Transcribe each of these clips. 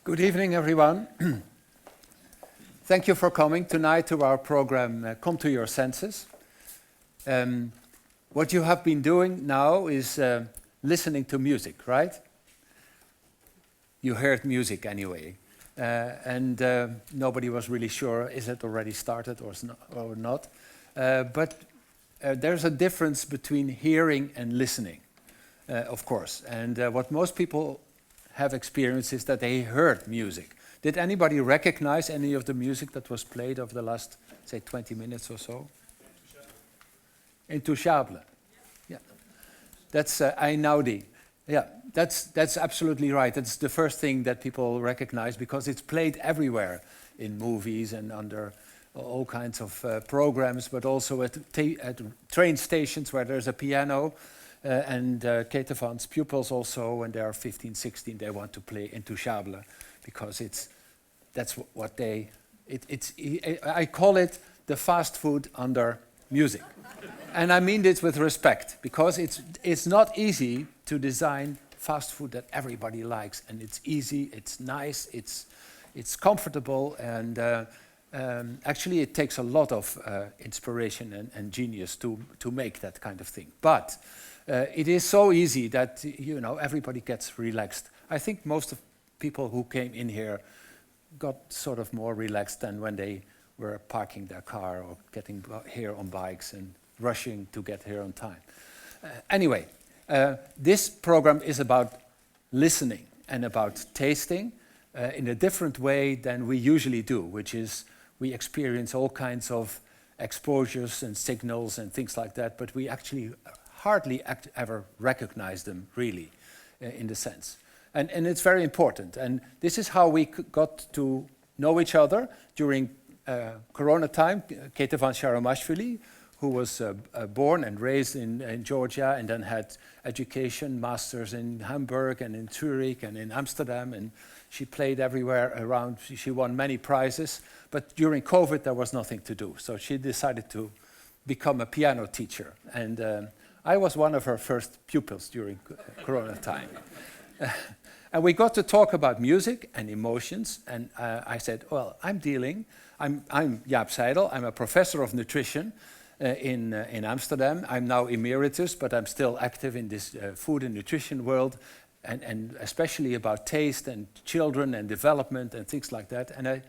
Good evening, everyone. Thank you for coming tonight to our program, Come to Your Senses. What you have been doing now is listening to music, right? You heard music anyway. And nobody was really sure, is it already started or not? But there's a difference between hearing and listening, of course. And what most people have experienced is that they heard music. Did anybody recognize any of the music that was played over the last, say, 20 minutes or so? Intouchable. Yeah. That's Einaudi. Yeah, that's absolutely right. That's the first thing that people recognize because it's played everywhere in movies and under all kinds of programs, but also at train stations where there's a piano. And Ketevan's pupils also, when they are 15, 16, they want to play Intouchable because that's what they. I call it the fast food under music, and I mean this with respect because it's not easy to design fast food that everybody likes, and it's easy, it's nice, it's comfortable, and actually it takes a lot of inspiration and genius to make that kind of thing, but. It is so easy that everybody gets relaxed. I think most of people who came in here got sort of more relaxed than when they were parking their car or getting here on bikes and rushing to get here on time. Anyway, this program is about listening and about tasting in a different way than we usually do, which is we experience all kinds of exposures and signals and things like that, but we actually hardly ever recognize them, really, in the sense. And it's very important. And this is how we got to know each other during Corona time. Ketevan Sharamashvili, who was born and raised in Georgia and then had education, masters in Hamburg and in Zurich and in Amsterdam. And she played everywhere around. She won many prizes. But during COVID, there was nothing to do. So she decided to become a piano teacher. And I was one of her first pupils during Corona time. And we got to talk about music and emotions. And I said, well, I'm Jaap Seidel. I'm a professor of nutrition in Amsterdam. I'm now emeritus, but I'm still active in this food and nutrition world, and especially about taste and children and development and things like that. And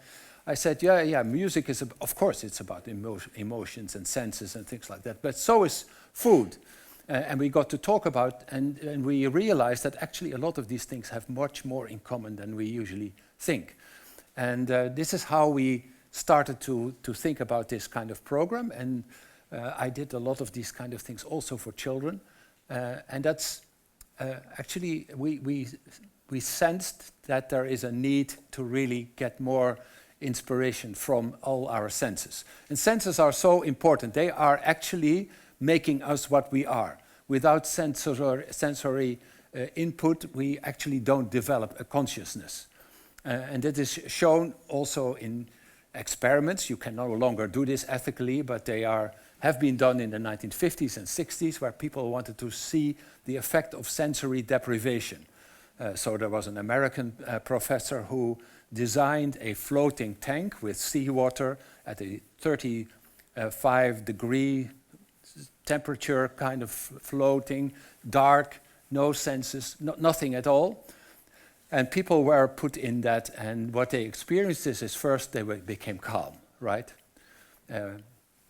I said, yeah, music is, of course, it's about emotions and senses and things like that, but so is food. And we got to talk about, and we realized that actually a lot of these things have much more in common than we usually think. And this is how we started to think about this kind of program. And I did a lot of these kind of things also for children. And that's actually, we sensed that there is a need to really get more inspiration from all our senses. And senses are so important. They are actually making us what we are. Without sensory input, we actually don't develop a consciousness. And that is shown also in experiments. You can no longer do this ethically, but they have been done in the 1950s and 60s, where people wanted to see the effect of sensory deprivation. So there was an American professor who designed a floating tank with seawater at a 35-degree temperature, kind of floating, dark, no senses, nothing at all. And people were put in that, and what they experienced is first they became calm, right?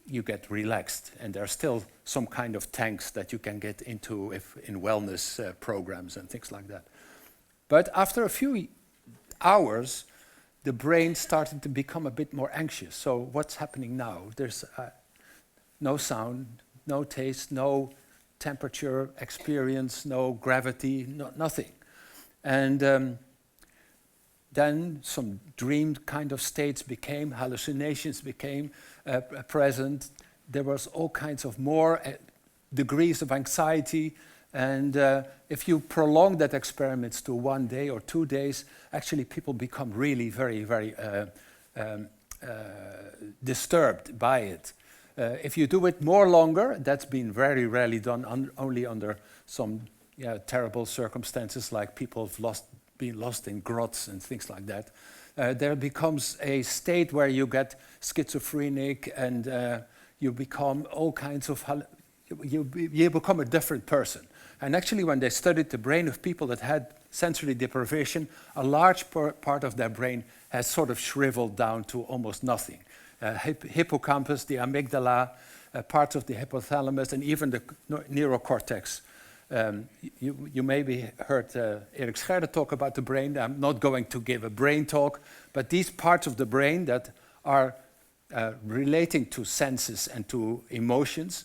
You get relaxed, and there are still some kind of tanks that you can get into in wellness programs and things like that. But after a few hours, the brain started to become a bit more anxious. So what's happening now? There's no sound, no taste, no temperature experience, no gravity, nothing. And then some dreamed kind of states became, hallucinations became present. There was all kinds of more degrees of anxiety. And if you prolong that experiment to 1 day or 2 days, actually people become really very, very disturbed by it. If you do it more longer, that's been very rarely done only under some terrible circumstances, like people have lost been lost in grots and things like that, there becomes a state where you get schizophrenic and you become all kinds of, you become a different person. And actually when they studied the brain of people that had sensory deprivation, a large part of their brain has sort of shriveled down to almost nothing. Hippocampus, the amygdala, parts of the hypothalamus, and even the neurocortex. You maybe heard Erik Scherder talk about the brain. I'm not going to give a brain talk, but these parts of the brain that are relating to senses and to emotions,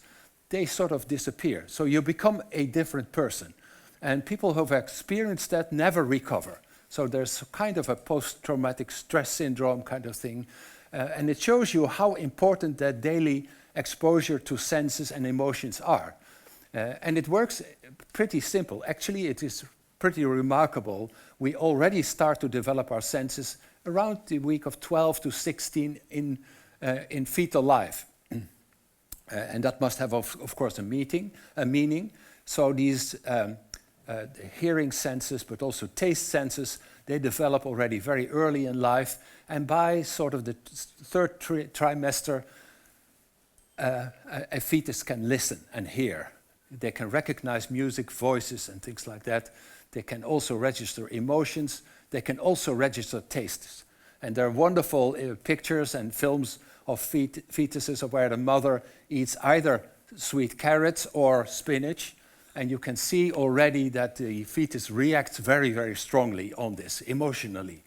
they sort of disappear. So you become a different person. And people who have experienced that never recover. So there's kind of a post-traumatic stress syndrome kind of thing. And it shows you how important that daily exposure to senses and emotions are. And it works pretty simple. Actually, it is pretty remarkable. We already start to develop our senses around the week of 12 to 16 in fetal life. And that must have, of course, a meaning. So these hearing senses, but also taste senses, they develop already very early in life. And by sort of the third trimester, a fetus can listen and hear. They can recognize music, voices, and things like that. They can also register emotions. They can also register tastes. And there are wonderful pictures and films of fetuses where the mother eats either sweet carrots or spinach. And you can see already that the fetus reacts very, very strongly on this, emotionally.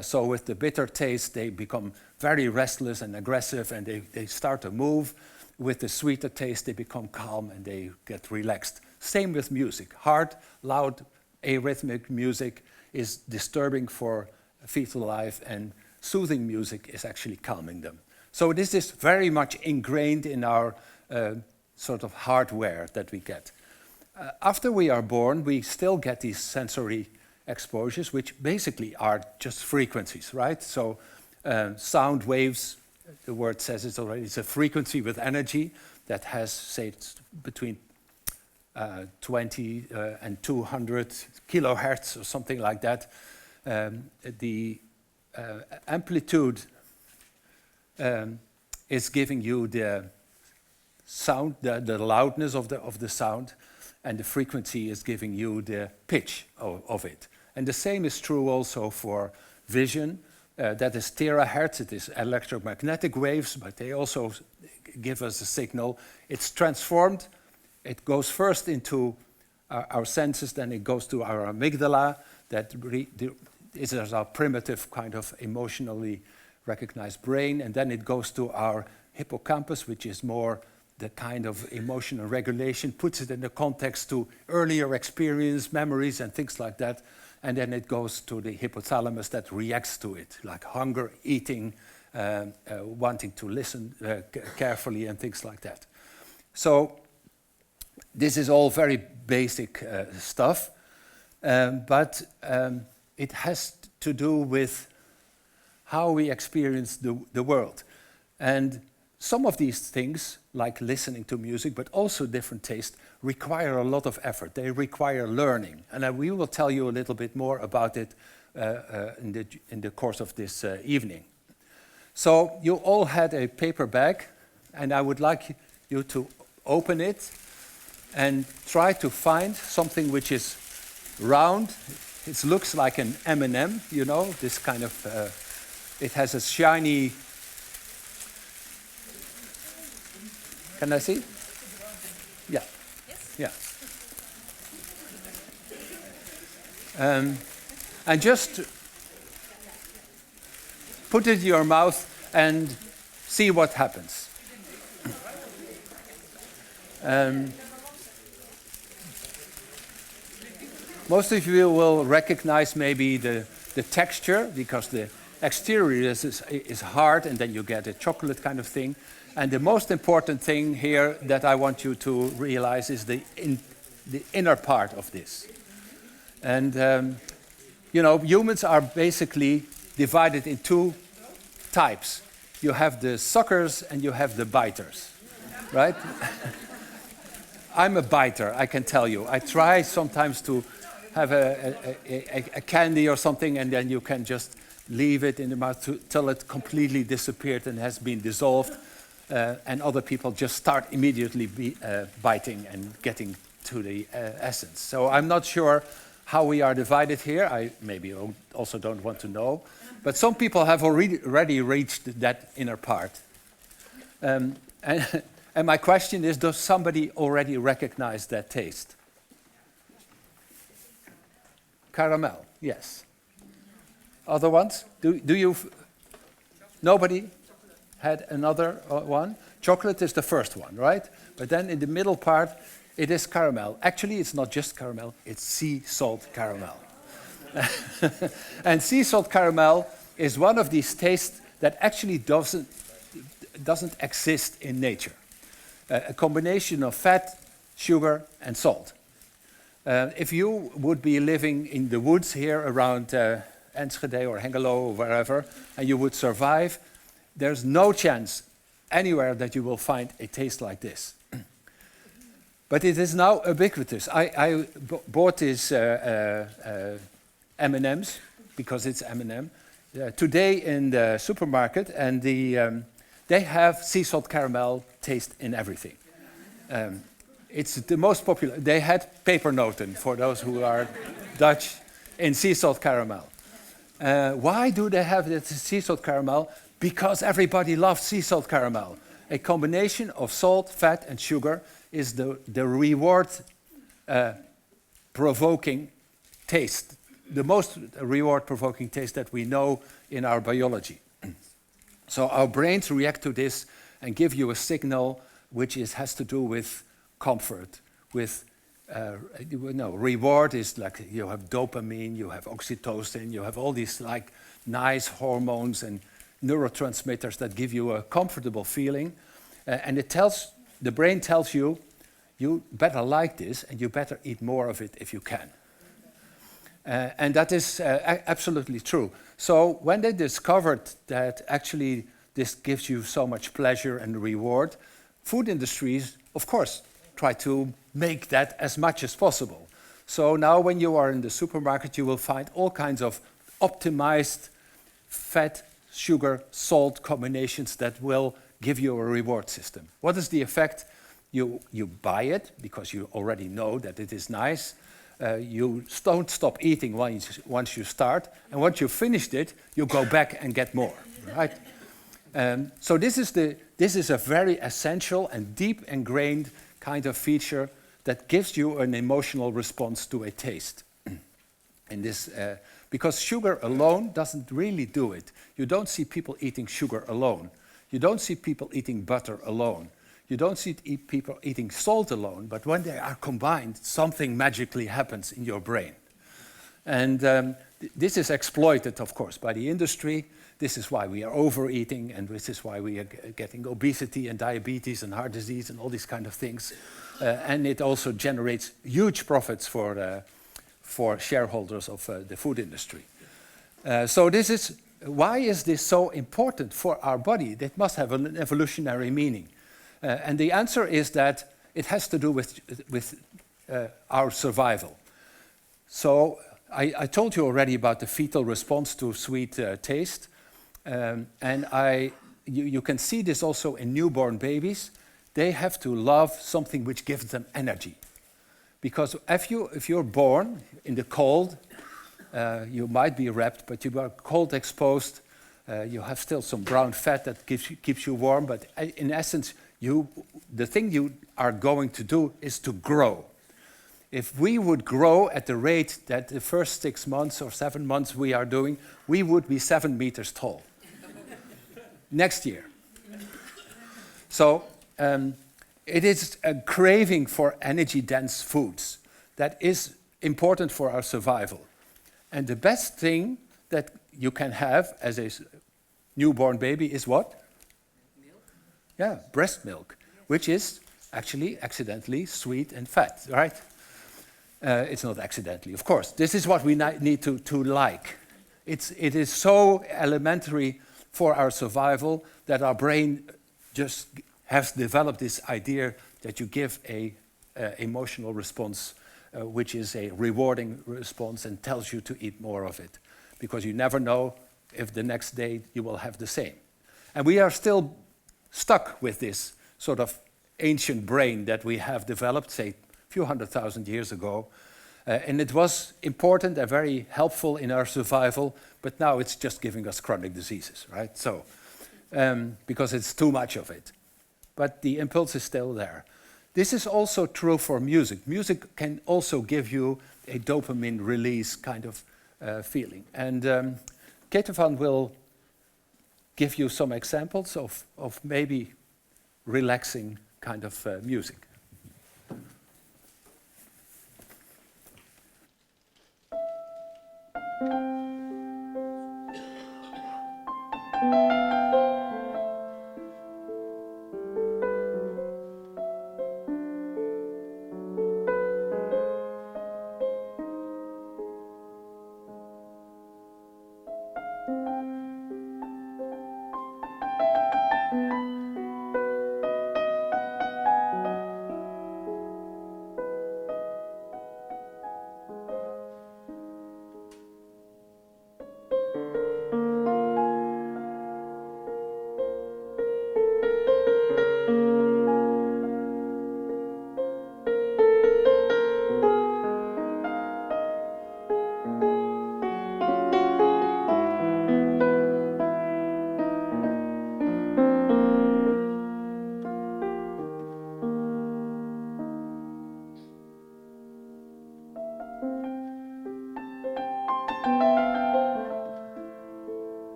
So with the bitter taste, they become very restless and aggressive, and they start to move. With the sweeter taste, they become calm and they get relaxed. Same with music. Hard, loud, arrhythmic music is disturbing for fetal life, and soothing music is actually calming them. So this is very much ingrained in our sort of hardware that we get. After we are born, we still get these sensory exposures, which basically are just frequencies, right? So sound waves, the word says it already, it's a frequency with energy that has, say, between 20 and 200 kilohertz or something like that. The amplitude is giving you the sound, the loudness of the sound, and the frequency is giving you the pitch of it. And the same is true also for vision. That is terahertz, it is electromagnetic waves, but they also give us a signal. It's transformed. It goes first into our senses, then it goes to our amygdala. That is our primitive kind of emotionally recognized brain. And then it goes to our hippocampus, which is more the kind of emotional regulation, puts it in the context to earlier experience, memories, and things like that. And then it goes to the hypothalamus that reacts to it, like hunger, eating, wanting to listen carefully, and things like that. So this is all very basic stuff, but it has to do with how we experience the world. And some of these things, like listening to music, but also different tastes, require a lot of effort. They require learning. And we will tell you a little bit more about it in the course of this evening. So you all had a paper bag, and I would like you to open it and try to find something which is round. It looks like an M&M, you know, this kind of, it has a shiny. Can I see? Yeah. Yes. Yeah. And just put it in your mouth and see what happens. Most of you will recognize maybe the texture, because the exterior is hard, and then you get a chocolate kind of thing. And the most important thing here that I want you to realize is the inner part of this. And, you know, humans are basically divided in two types. You have the suckers and you have the biters, right? I'm a biter, I can tell you. I try sometimes to have a candy or something, and then you can just leave it in the mouth till it completely disappeared and has been dissolved, and other people just start immediately biting and getting to the essence. So I'm not sure how we are divided here. I maybe also don't want to know. But some people have already reached that inner part. And my question is, does somebody already recognize that taste? Caramel, yes. Other ones? Do you? Nobody had another one? Chocolate is the first one, right? But then in the middle part, it is caramel. Actually, it's not just caramel, it's sea salt caramel. And sea salt caramel is one of these tastes that actually doesn't exist in nature. A combination of fat, sugar, and salt. If you would be living in the woods here around Enschede or Hengelo or wherever, and you would survive, there's no chance anywhere that you will find a taste like this. But it is now ubiquitous. I bought these M&Ms, because it's M&M, today in the supermarket, and they have sea salt caramel taste in everything. It's the most popular. They had pepernoten, for those who are Dutch, in sea salt caramel. Why do they have the sea salt caramel? Because everybody loves sea salt caramel. A combination of salt, fat, and sugar is the reward-provoking taste, the most reward-provoking taste that we know in our biology. So our brains react to this and give you a signal which has to do with comfort, with reward is like you have dopamine, you have oxytocin, you have all these like nice hormones and neurotransmitters that give you a comfortable feeling, and the brain tells you, you better like this and you better eat more of it if you can. And that is absolutely true. So when they discovered that actually this gives you so much pleasure and reward, food industries, of course, try to make that as much as possible. So now when you are in the supermarket, you will find all kinds of optimized fat, sugar, salt combinations that will give you a reward system. What is the effect? You buy it because you already know that it is nice. You don't stop eating once you start, and once you've finished it, you go back and get more, right? So this is a very essential and deep ingrained kind of feature that gives you an emotional response to a taste. And this, because sugar alone doesn't really do it. You don't see people eating sugar alone. You don't see people eating butter alone. You don't see people eating salt alone, but when they are combined, something magically happens in your brain. And this is exploited, of course, by the industry. This is why we are overeating, and this is why we are getting obesity and diabetes and heart disease and all these kind of things. And it also generates huge profits for shareholders of the food industry. So this is, why is this so important for our body? That must have an evolutionary meaning. And the answer is that it has to do with our survival. So I told you already about the fetal response to sweet taste. And you can see this also in newborn babies. They have to love something which gives them energy. Because if you're born in the cold, you might be wrapped, but you are cold exposed. You have still some brown fat that keeps you warm, but in essence, the thing you are going to do is to grow. If we would grow at the rate that the first 6 months or 7 months we are doing, we would be 7 meters tall next year. So it is a craving for energy-dense foods that is important for our survival. And the best thing that you can have as a newborn baby is what? Yeah, breast milk, which is actually accidentally sweet and fat, right? It's not accidentally, of course. This is what we need to like. It is so elementary for our survival that our brain just has developed this idea that you give a emotional response which is a rewarding response and tells you to eat more of it, because you never know if the next day you will have the same. And we are still stuck with this sort of ancient brain that we have developed, say, a few 100,000 years ago. And it was important and very helpful in our survival, but now it's just giving us chronic diseases, right? So, because it's too much of it. But the impulse is still there. This is also true for music. Music can also give you a dopamine release kind of feeling. And Ketevan will give you some examples of maybe relaxing kind of music.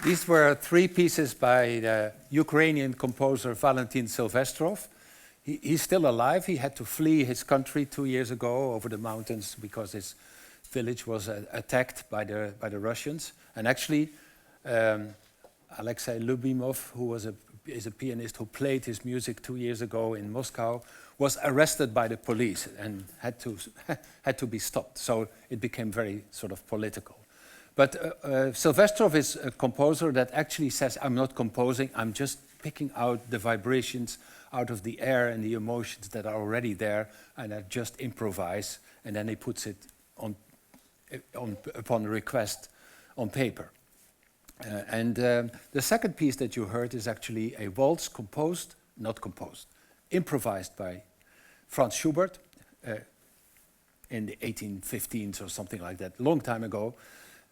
These were 3 pieces by the Ukrainian composer Valentin Silvestrov. He's still alive. He had to flee his country 2 years ago over the mountains because his village was attacked by the Russians. And actually, Alexei Lubimov, who is a pianist who played his music 2 years ago in Moscow, was arrested by the police and had to be stopped. So it became very sort of political. But Silvestrov is a composer that actually says, I'm not composing, I'm just picking out the vibrations out of the air and the emotions that are already there, and I just improvise, and then he puts it upon request on paper. The second piece that you heard is actually a waltz improvised by Franz Schubert in the 1815s or something like that, long time ago,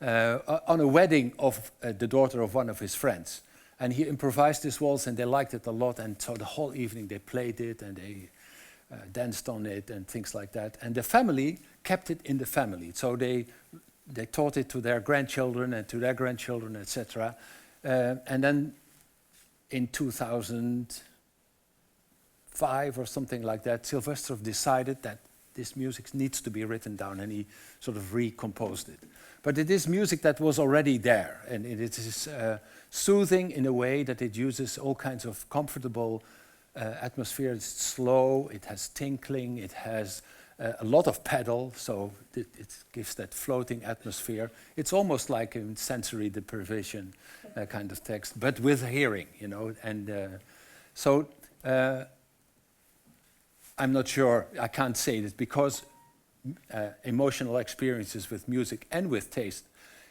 on a wedding of the daughter of one of his friends. And he improvised this waltz, and they liked it a lot, and so the whole evening they played it, and they danced on it, and things like that. And the family kept it in the family, so they taught it to their grandchildren and to their grandchildren, etc. And then in 2005 or something like that, Silvestrov decided that this music needs to be written down, and he sort of recomposed it. But it is music that was already there, and it is soothing in a way that it uses all kinds of comfortable atmosphere. It's slow, it has tinkling, it has a lot of pedal, so it gives that floating atmosphere. It's almost like a sensory deprivation kind of text, but with hearing, you know. And I'm not sure, I can't say this, because emotional experiences with music and with taste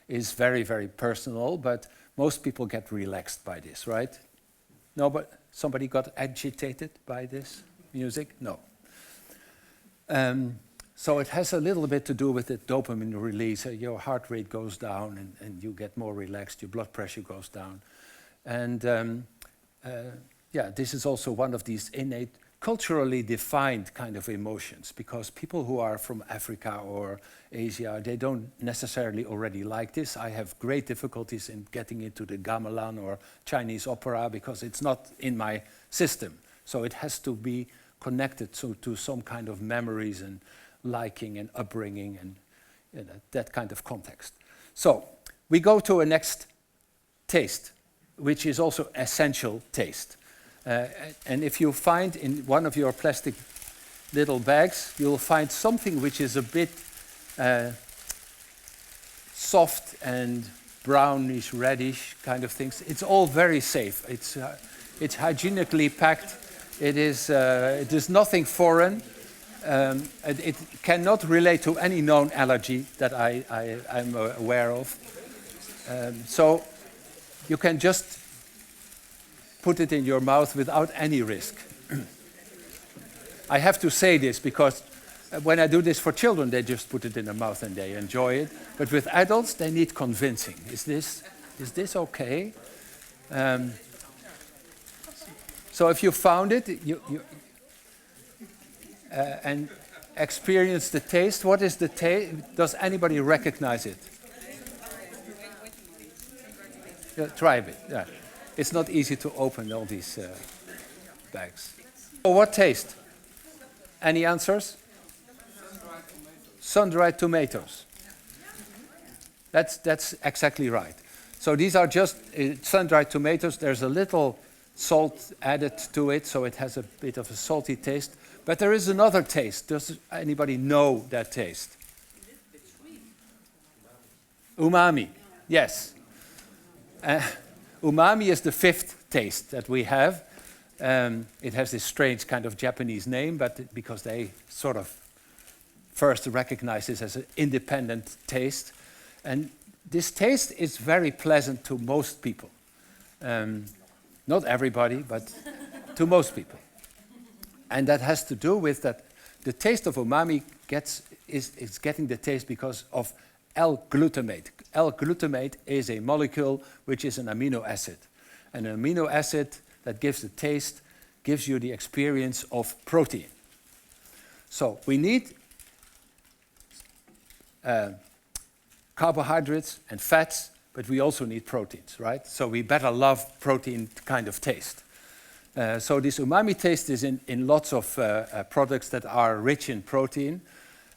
is very, very personal, but most people get relaxed by this, right? No, but somebody got agitated by this music? No. So it has a little bit to do with the dopamine release. Your heart rate goes down, and you get more relaxed, your blood pressure goes down. And yeah, this is also one of these innate, culturally defined kind of emotions, because people who are from Africa or Asia, they don't necessarily already like this. I have great difficulties in getting into the gamelan or Chinese opera because it's not in my system. So it has to be connected to some kind of memories and liking and upbringing and that kind of context. So we go to a next taste, which is also essential taste. And if you find in one of your plastic little bags, you'll find something which is a bit soft and brownish, reddish kind of things. It's all very safe. It's hygienically packed. It is nothing foreign. It cannot relate to any known allergy that I'm aware of. So you can just put it in your mouth without any risk. I have to say this because when I do this for children, they just put it in their mouth and they enjoy it. But with adults, they need convincing. Is this okay? So if you found it and experience the taste, what is the taste? Does anybody recognize it? Try a bit. Yeah. It's not easy to open all these bags. Oh, what taste? Any answers? Sun-dried tomatoes. That's exactly right. So these are just sun-dried tomatoes. There's a little salt added to it, so it has a bit of a salty taste. But there is another taste. Does anybody know that taste? Umami. Yes. Umami is the 5th taste that we have. It has this strange kind of Japanese name, but because they sort of first recognize this as an independent taste. And this taste is very pleasant to most people. Not everybody, but to most people. And that has to do with that the taste of umami is getting the taste because of L-glutamate. L-glutamate is a molecule which is an amino acid. And an amino acid that gives the taste gives you the experience of protein. So we need carbohydrates and fats, but we also need proteins, right? So we better love protein kind of taste. So this umami taste is in lots of products that are rich in protein.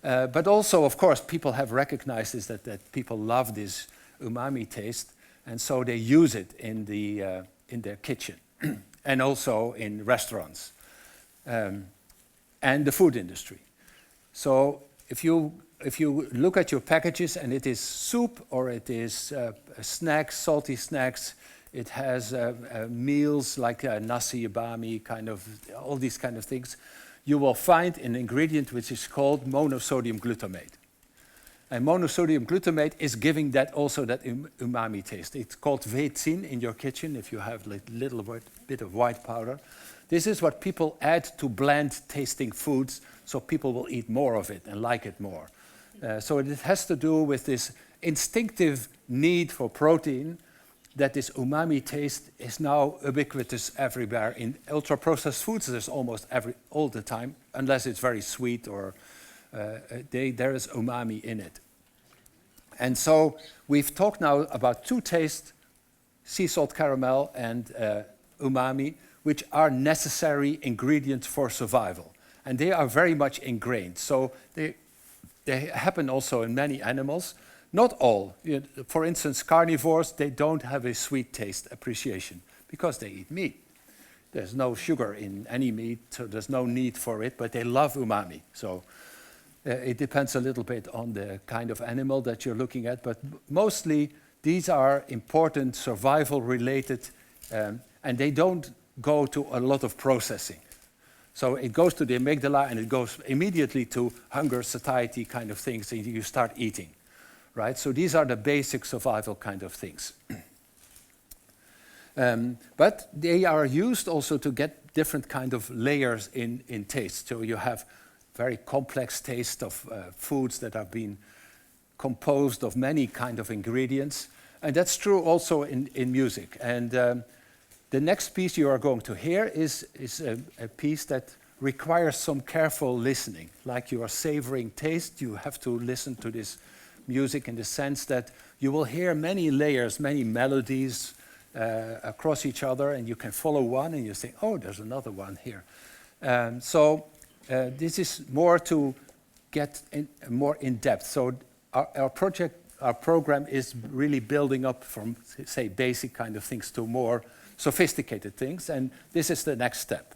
But also, of course, people have recognized this, that people love this umami taste, and so they use it in their kitchen and also in restaurants and the food industry. So if you look at your packages and it is soup or it is snacks, salty snacks, it has meals like nasi, bami, kind of all these kind of things, you will find an ingredient which is called monosodium glutamate. And monosodium glutamate is giving that also that umami taste. It's called veitsin in your kitchen if you have a little bit of white powder. This is what people add to bland tasting foods so people will eat more of it and like it more. So it has to do with this instinctive need for protein, that this umami taste is now ubiquitous everywhere. In ultra-processed foods, there's almost all the time, unless it's very sweet or there is umami in it. And so we've talked now about two tastes, sea salt caramel and umami, which are necessary ingredients for survival. And they are very much ingrained. So they happen also in many animals. Not all. For instance, carnivores, they don't have a sweet taste appreciation because they eat meat. There's no sugar in any meat, so there's no need for it, but they love umami. So it depends a little bit on the kind of animal that you're looking at, but mostly these are important survival-related, and they don't go to a lot of processing. So it goes to the amygdala and it goes immediately to hunger, satiety kind of things, and you start eating. Right? So these are the basic survival kind of things. But they are used also to get different kind of layers in taste. So you have very complex taste of foods that have been composed of many kind of ingredients. And that's true also in music. And the next piece you are going to hear is a piece that requires some careful listening. Like you are savoring taste, you have to listen to this music in the sense that you will hear many layers, many melodies across each other, and you can follow one and you think, oh, there's another one here. So this is more to get more in depth. So our program is really building up from, say, basic kind of things to more sophisticated things, and this is the next step.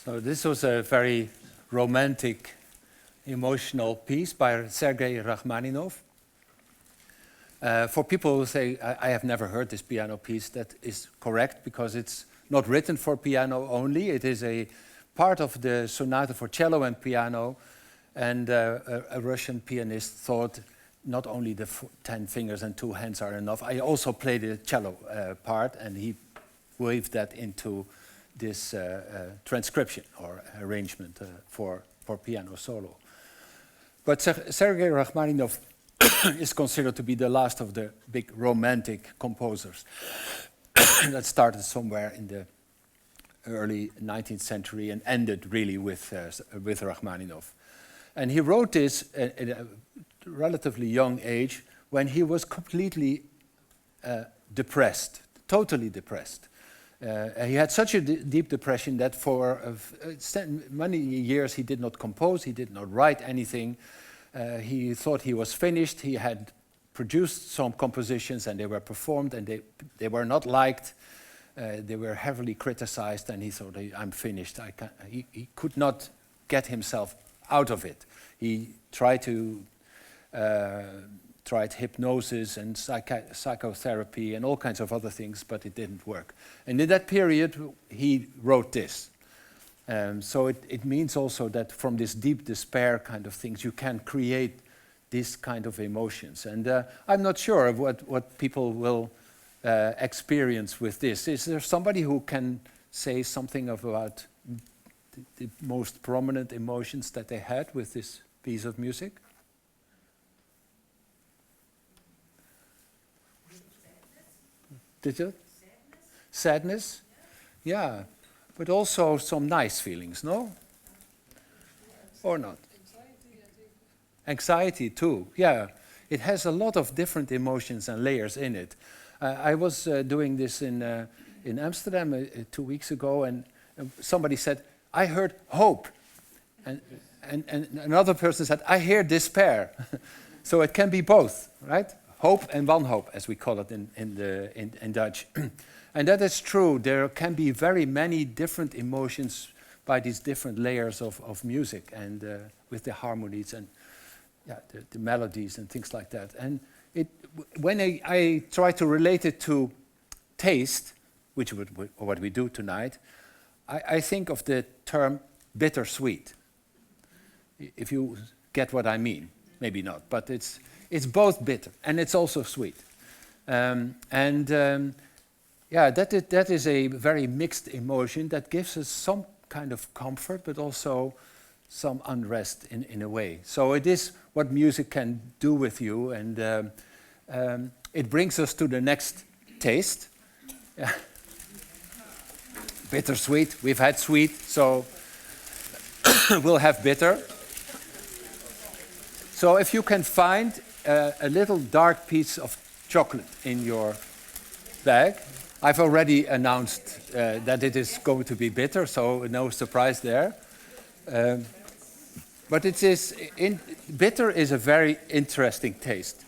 So this was a very romantic, emotional piece by Sergei Rachmaninov. For people who say, I have never heard this piano piece, that is correct, because it's not written for piano only. It is a part of the sonata for cello and piano, and a Russian pianist thought not only the 10 fingers and 2 hands are enough. I also played the cello part, and he waved that into this transcription or arrangement for piano solo. But Sergei Rachmaninov is considered to be the last of the big romantic composers that started somewhere in the early 19th century and ended really with Rachmaninov. And he wrote this at a relatively young age when he was completely depressed, totally depressed. He had such a deep depression that for many years he did not compose, he did not write anything. He thought he was finished. He had produced some compositions and they were performed and they were not liked. They were heavily criticized, and he thought, I'm finished. He could not get himself out of it. He tried hypnosis and psychotherapy and all kinds of other things, but it didn't work. And in that period, he wrote this. So it means also that from this deep despair kind of things, you can create this kind of emotions. And I'm not sure of what people will experience with this. Is there somebody who can say something about the most prominent emotions that they had with this piece of music? Did you? Sadness? Yeah. But also some nice feelings, no? Or not? Anxiety too, yeah. It has a lot of different emotions and layers in it. I was doing this in Amsterdam 2 weeks ago, and somebody said, I heard hope. And another person said, I hear despair. So it can be both, right? Hope and wanhoop, as we call it in Dutch. And that is true. There can be very many different emotions by these different layers of music, and with the harmonies and the melodies and things like that. And when I try to relate it to taste, which is what we do tonight, I think of the term bittersweet. If you get what I mean, maybe not, but it's both bitter and it's also sweet. That is a very mixed emotion that gives us some kind of comfort, but also some unrest in a way. So it is what music can do with you, and it brings us to the next taste. Bittersweet. We've had sweet, so we'll have bitter. So if you can find a little dark piece of chocolate in your bag, I've already announced that it is going to be bitter, so no surprise there. But bitter is a very interesting taste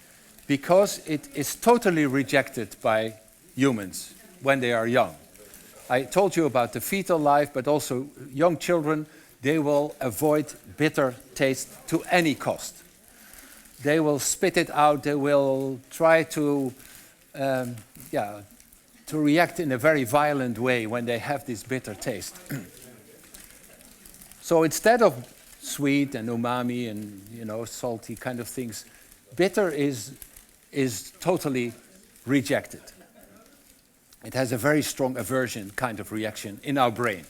because it is totally rejected by humans when they are young. I told you about the fetal life, but also young children, they will avoid bitter taste to any cost. They will spit it out, they will try to react in a very violent way when they have this bitter taste. So instead of sweet and umami and salty kind of things, bitter is totally rejected. It has a very strong aversion kind of reaction in our brain.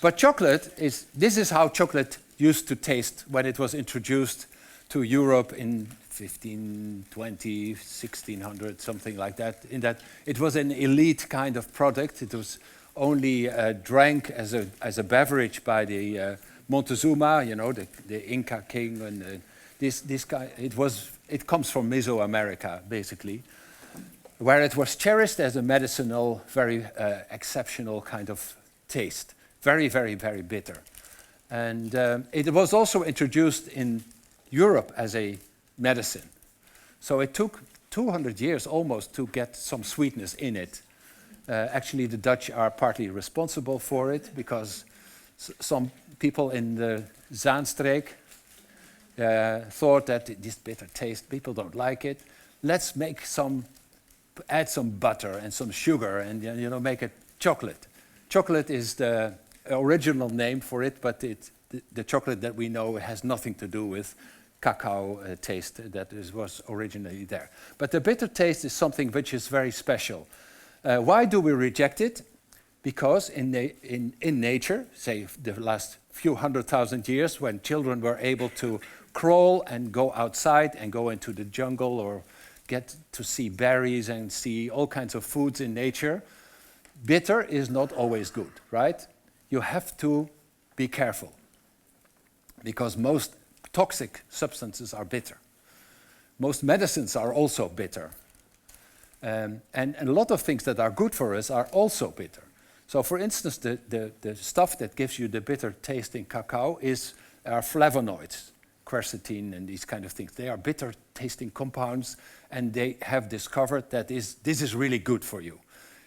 But this is how chocolate used to taste when it was introduced to Europe in 1520, 1600, something like that. In that it was an elite kind of product. It was only drank as a beverage by the Montezuma, the Inca king, and this guy. It comes from Mesoamerica, basically, where it was cherished as a medicinal, very exceptional kind of taste. Very, very, very bitter. And it was also introduced in Europe as a medicine. So it took 200 years almost to get some sweetness in it. Actually, the Dutch are partly responsible for it because some people in the Zaanstreek thought that this bitter taste, people don't like it. Let's add some butter and some sugar and make it chocolate. Chocolate is the original name for it, but the chocolate that we know has nothing to do with cacao taste that was originally there. But the bitter taste is something which is very special. Why do we reject it? Because in nature, say the last few 100,000 years, when children were able to crawl and go outside and go into the jungle or get to see berries and see all kinds of foods in nature, bitter is not always good, right? You have to be careful because most toxic substances are bitter. Most medicines are also bitter. And a lot of things that are good for us are also bitter. So for instance, the stuff that gives you the bitter taste in cacao are flavonoids, quercetin and these kind of things. They are bitter tasting compounds, and they have discovered that this is really good for you.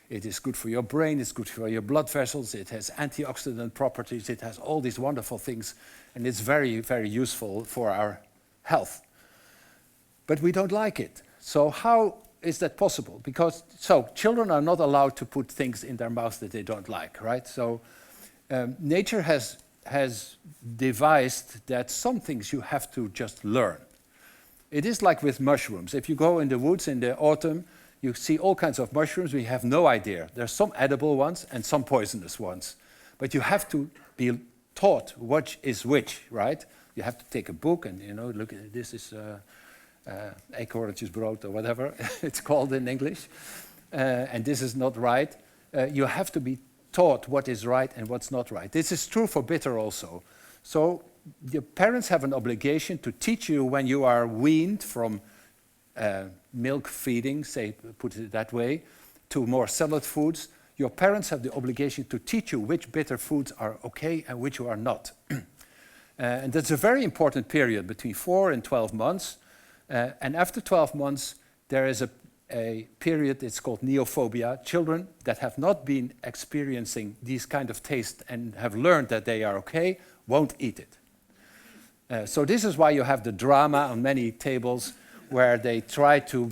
It is good for your brain, it's good for your blood vessels, it has antioxidant properties, it has all these wonderful things, and it's very, very useful for our health. But we don't like it. So how is that possible? Because children are not allowed to put things in their mouth that they don't like, right? So nature has devised that some things you have to just learn. It is like with mushrooms. If you go in the woods in the autumn, you see all kinds of mushrooms. We have no idea. There's some edible ones and some poisonous ones. But you have to be taught which is which, right? You have to take a book and look at this is eekhoorntjesbrood or whatever it's called in English, and this is not right. You have to be taught what is right and what's not right. This is true for bitter also. So your parents have an obligation to teach you when you are weaned from milk feeding, say, put it that way, to more solid foods. Your parents have the obligation to teach you which bitter foods are okay and which are not. And that's a very important period between 4 and 12 months. And after 12 months, there is a period, it's called neophobia. Children that have not been experiencing these kind of taste and have learned that they are okay, won't eat it. So this is why you have the drama on many tables where they try to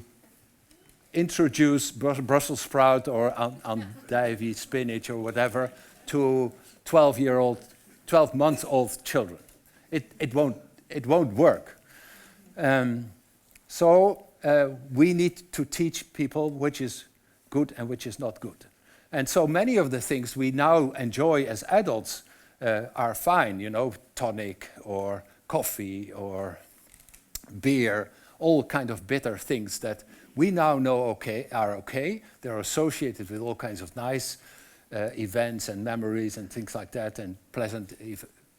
introduce Brussels sprout or andijvie spinach or whatever to 12-month-old children. It won't work. So we need to teach people which is good and which is not good. And so many of the things we now enjoy as adults are fine, tonic or coffee or beer, all kind of bitter things that we now know are okay. They're associated with all kinds of nice events and memories and things like that and pleasant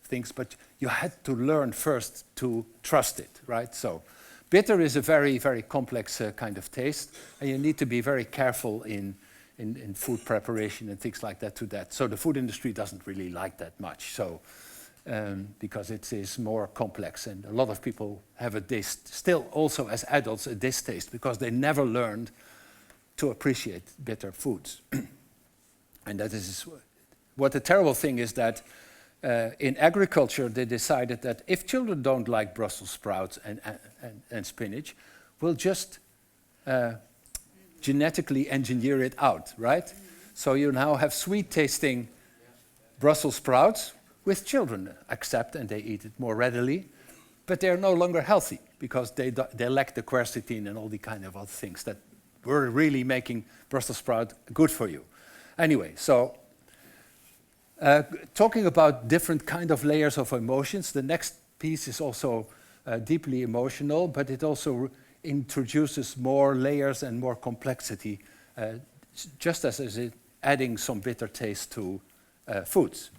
things, but you had to learn first to trust it, right? So bitter is a very, very complex kind of taste, and you need to be very careful in food preparation and things like that to that. So the food industry doesn't really like that much, so because it is more complex, and a lot of people have a distaste, still also as adults, a distaste, because they never learned to appreciate bitter foods. And that is what the terrible thing is, that in agriculture, they decided that if children don't like Brussels sprouts and spinach, we'll just genetically engineer it out, right? So you now have sweet-tasting Brussels sprouts, with children accept and they eat it more readily, but they're no longer healthy because they lack the quercetin and all the kind of other things that were really making Brussels sprout good for you. Anyway, so talking about different kind of layers of emotions, the next piece is also deeply emotional, but it also introduces more layers and more complexity, just as it adding some bitter taste to foods.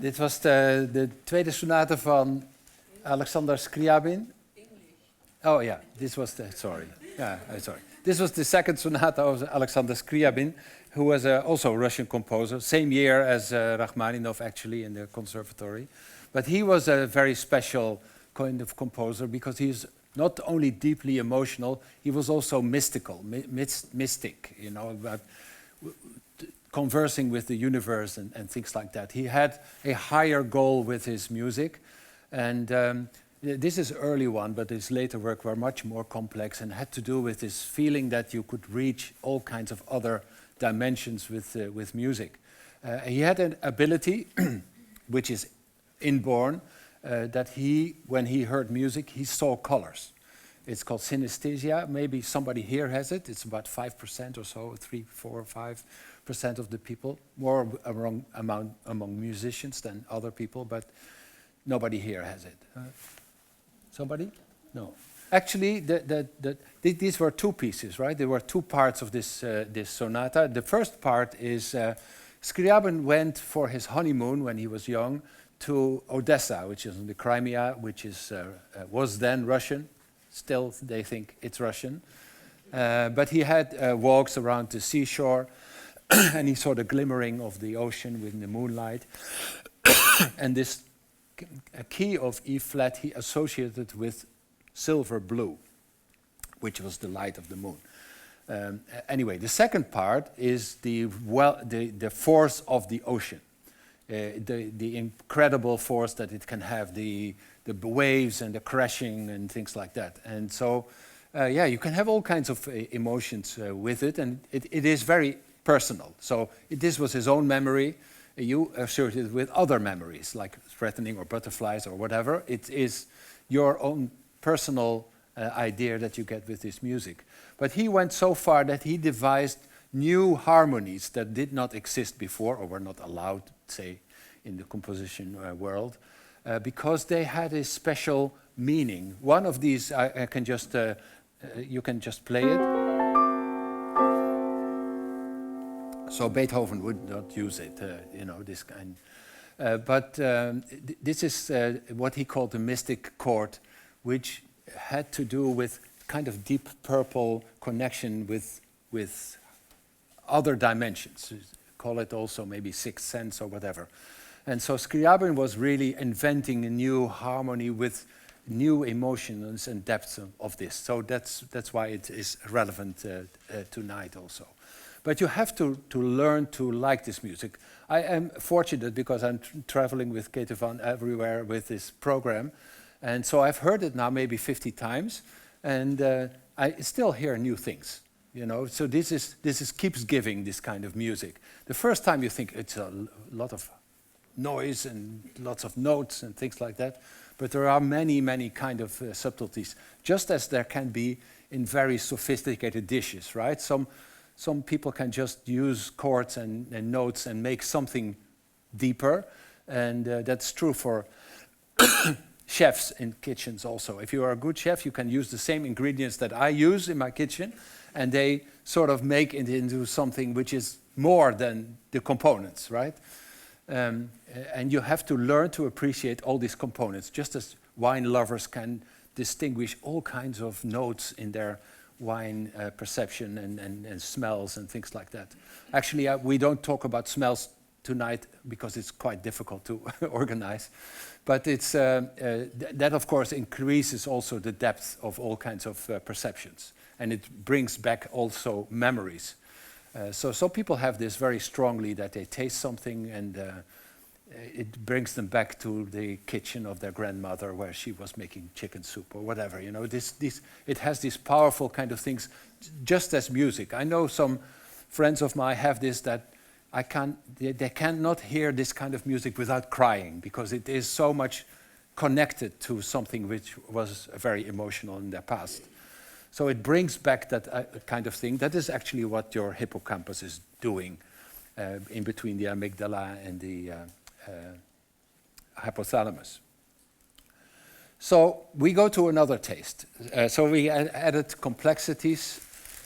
Dit was de tweede sonate van Alexander Scriabin. Oh yeah, this was the, sorry. Yeah, sorry. This was the second sonata of Alexander Scriabin, who was also a Russian composer, same year as Rachmaninoff actually in the conservatory. But he was a very special kind of composer because he's not only deeply emotional, he was also mystical, mystic, you know, about conversing with the universe and things like that. He had a higher goal with his music, and this is early one, but his later work were much more complex and had to do with this feeling that you could reach all kinds of other dimensions with music. He had an ability, which is inborn, that when he heard music, he saw colors. It's called synesthesia. Maybe somebody here has it. It's about 5% or so, 3, 4, 5% of the people, more among musicians than other people, but nobody here has it. Somebody? No. Actually, these were two pieces, right? There were two parts of this sonata. The first part is Scriabin went for his honeymoon when he was young to Odessa, which is in the Crimea, which was then Russian. Still, they think it's Russian. But he had walks around the seashore, and he saw the glimmering of the ocean with the moonlight. And this key of E flat he associated with silver blue, which was the light of the moon. Anyway, the second part is the force of the ocean, the incredible force that it can have, the waves and the crashing and things like that. And so, yeah, you can have all kinds of emotions with it, and it is very personal. So this was his own memory. You associate it with other memories, like threatening or butterflies or whatever. It is your own personal idea that you get with this music. But he went so far that he devised new harmonies that did not exist before or were not allowed, say, in the composition world, because they had a special meaning. One of these, I can just, you can just play it. So Beethoven would not use it, you know, this kind. But this is what he called the mystic chord, which had to do with kind of deep purple connection with other dimensions. Call it also maybe sixth sense or whatever. And so Scriabin was really inventing a new harmony with new emotions and depths of this. So that's why it is relevant tonight also. But you have to learn to like this music. I am fortunate because I'm traveling with Kate van everywhere with this program. And so I've heard it now maybe 50 times. And I still hear new things, you know. So this keeps giving this kind of music. The first time you think it's a lot of noise and lots of notes and things like that. But there are many, many kind of subtleties, just as there can be in very sophisticated dishes, right? Some people can just use chords and notes and make something deeper, and that's true for chefs in kitchens also. If you are a good chef, you can use the same ingredients that I use in my kitchen, and they sort of make it into something which is more than the components, right? And you have to learn to appreciate all these components, just as wine lovers can distinguish all kinds of notes in their wine perception and smells and things like that. Actually, we don't talk about smells tonight because it's quite difficult to organize. But it's, that, of course, increases also the depth of all kinds of perceptions. And it brings back also memories. So some people have this very strongly, that they taste something and it brings them back to the kitchen of their grandmother where she was making chicken soup or whatever. You know, it has these powerful kind of things, just as music. I know some friends of mine have this, that they cannot hear this kind of music without crying, because it is so much connected to something which was very emotional in their past. So it brings back that kind of thing. That is actually what your hippocampus is doing in between the amygdala and the hypothalamus. So we go to another taste. So we added complexities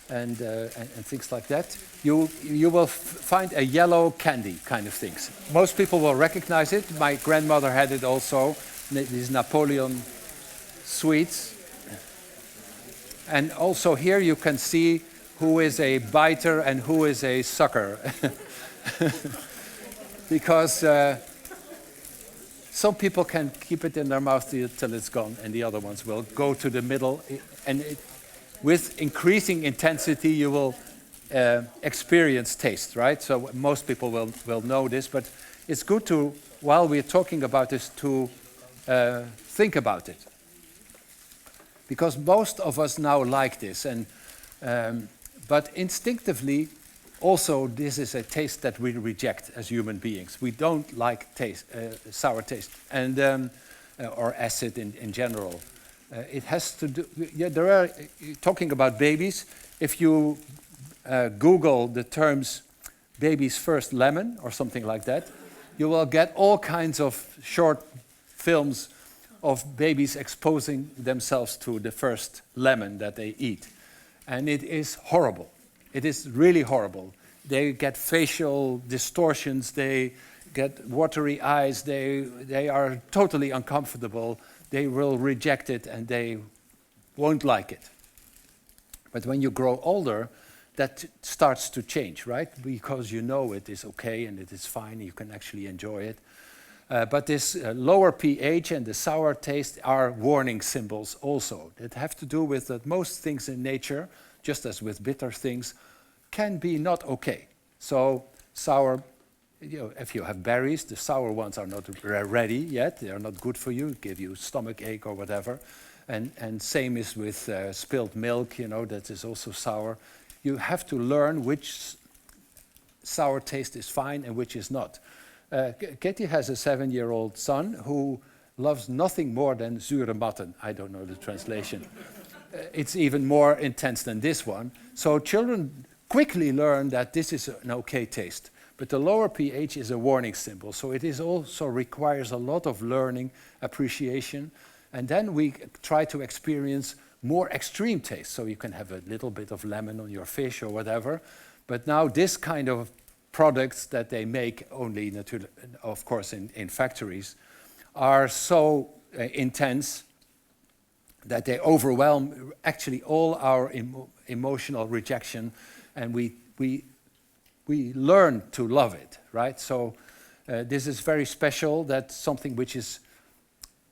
and things like that. You will find a yellow candy kind of things. Most people will recognize it. My grandmother had it also. These Napoleon sweets. And also here you can see who is a biter and who is a sucker. Because some people can keep it in their mouth till it's gone, and the other ones will go to the middle. And with increasing intensity, you will experience taste, right? So most people will know this, but it's good to, while we're talking about this, to think about it. Because most of us now like this, but instinctively, also this is a taste that we reject as human beings. We don't like taste, sour taste, and or acid in general. It has to do. Yeah, there are talking about babies. If you Google the terms "baby's first lemon" or something like that, you will get all kinds of short films of babies exposing themselves to the first lemon that they eat. And it is horrible. It is really horrible. They get facial distortions, they get watery eyes, they are totally uncomfortable, they will reject it and they won't like it. But when you grow older, that starts to change, right? Because you know it is okay and it is fine, you can actually enjoy it. But this lower pH and the sour taste are warning symbols also. That have to do with that most things in nature, just as with bitter things, can be not okay. So sour, you know, if you have berries, the sour ones are not ready yet. They are not good for you, give you stomach ache or whatever. And same is with spilled milk, you know, that is also sour. You have to learn which sour taste is fine and which is not. Katie has a 7-year-old son who loves nothing more than zure matten. I don't know the translation. It's even more intense than this one. So children quickly learn that this is an okay taste. But the lower pH is a warning symbol, so it is also requires a lot of learning, appreciation, and then we try to experience more extreme tastes. So you can have a little bit of lemon on your fish or whatever, but now this kind of products that they make only, of course, in factories, are so intense that they overwhelm actually all our emotional rejection, and we learn to love it, right? So this is very special, that something which is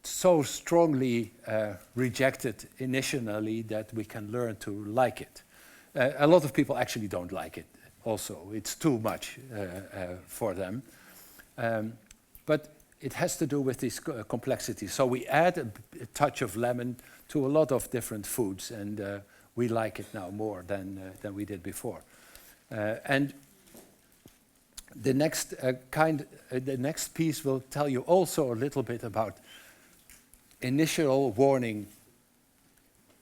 so strongly rejected initially that we can learn to like it. A lot of people actually don't like it also. It's too much for them. But it has to do with this complexity. So we add a touch of lemon to a lot of different foods, and we like it now more than we did before. And the next piece will tell you also a little bit about initial warning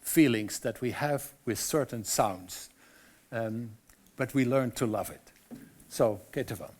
feelings that we have with certain sounds, but we learn to love it. So, Ketevan.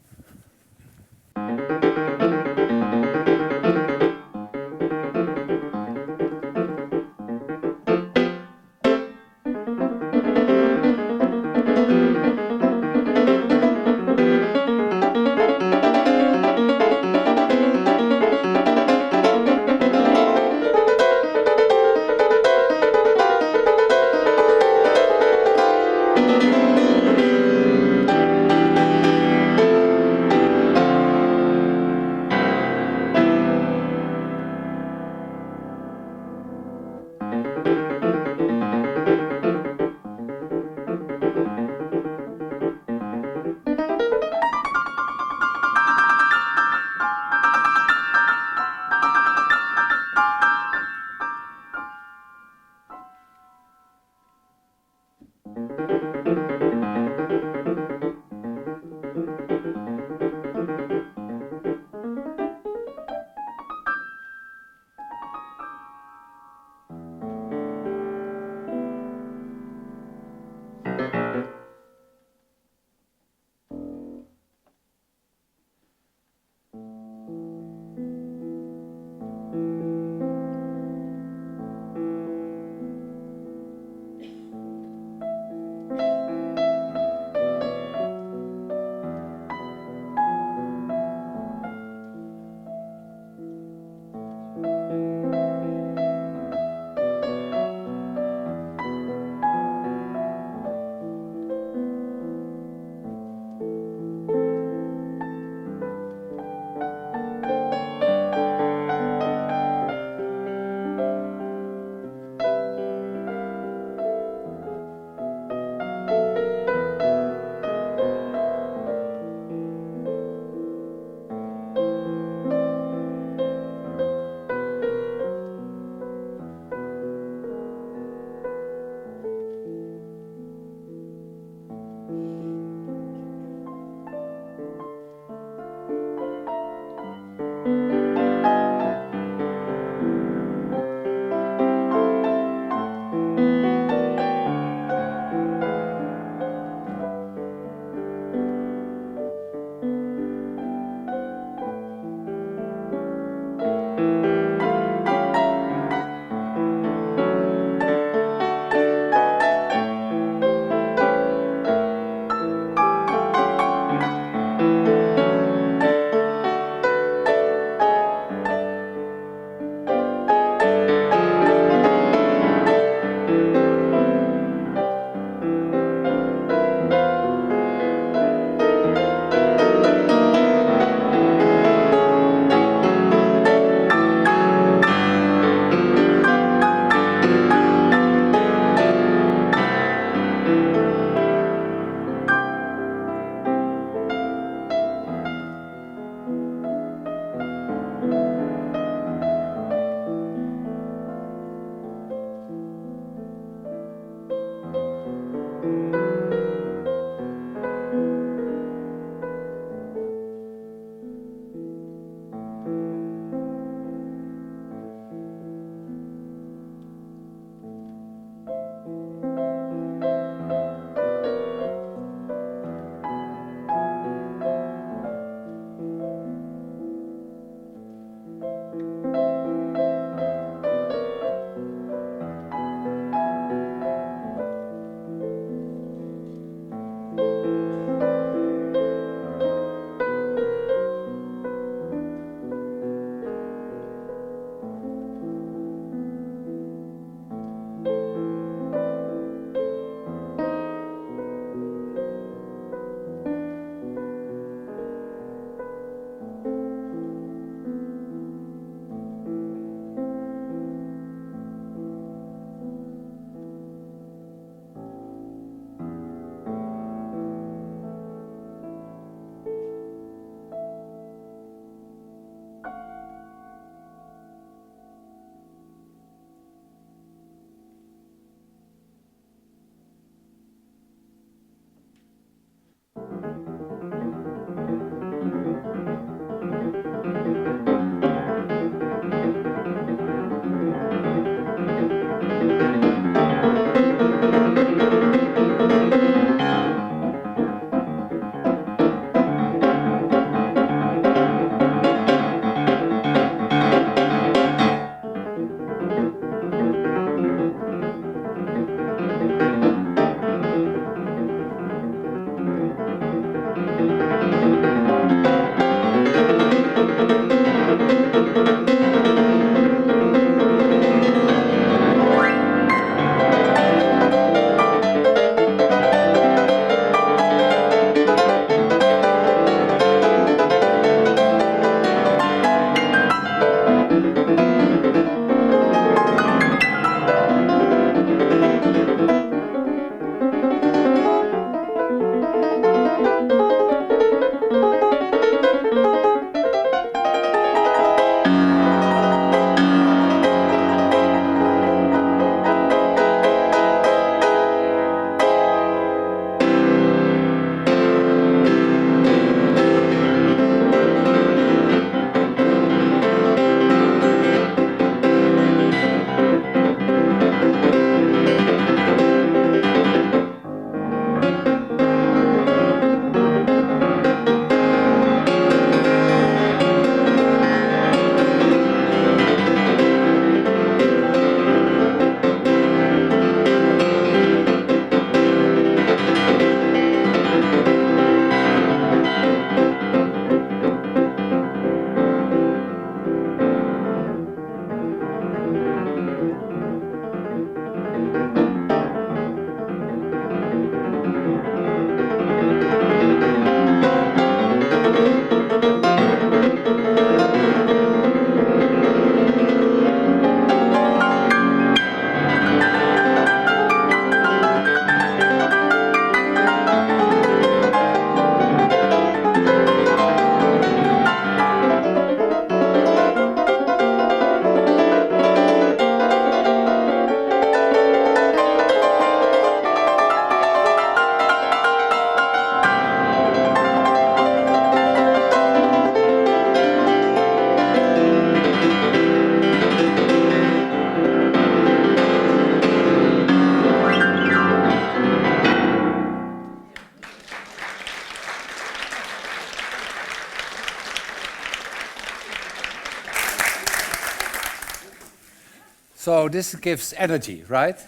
So this gives energy, right?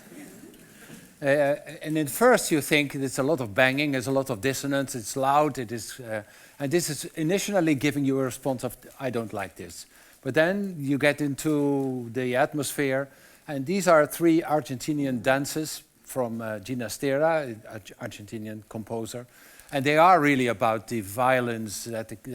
And at first you think it's a lot of banging, there's a lot of dissonance, it's loud, and this is initially giving you a response of, I don't like this. But then you get into the atmosphere, and these are 3 Argentinian dances from Ginastera, Argentinian composer, and they are really about the violence that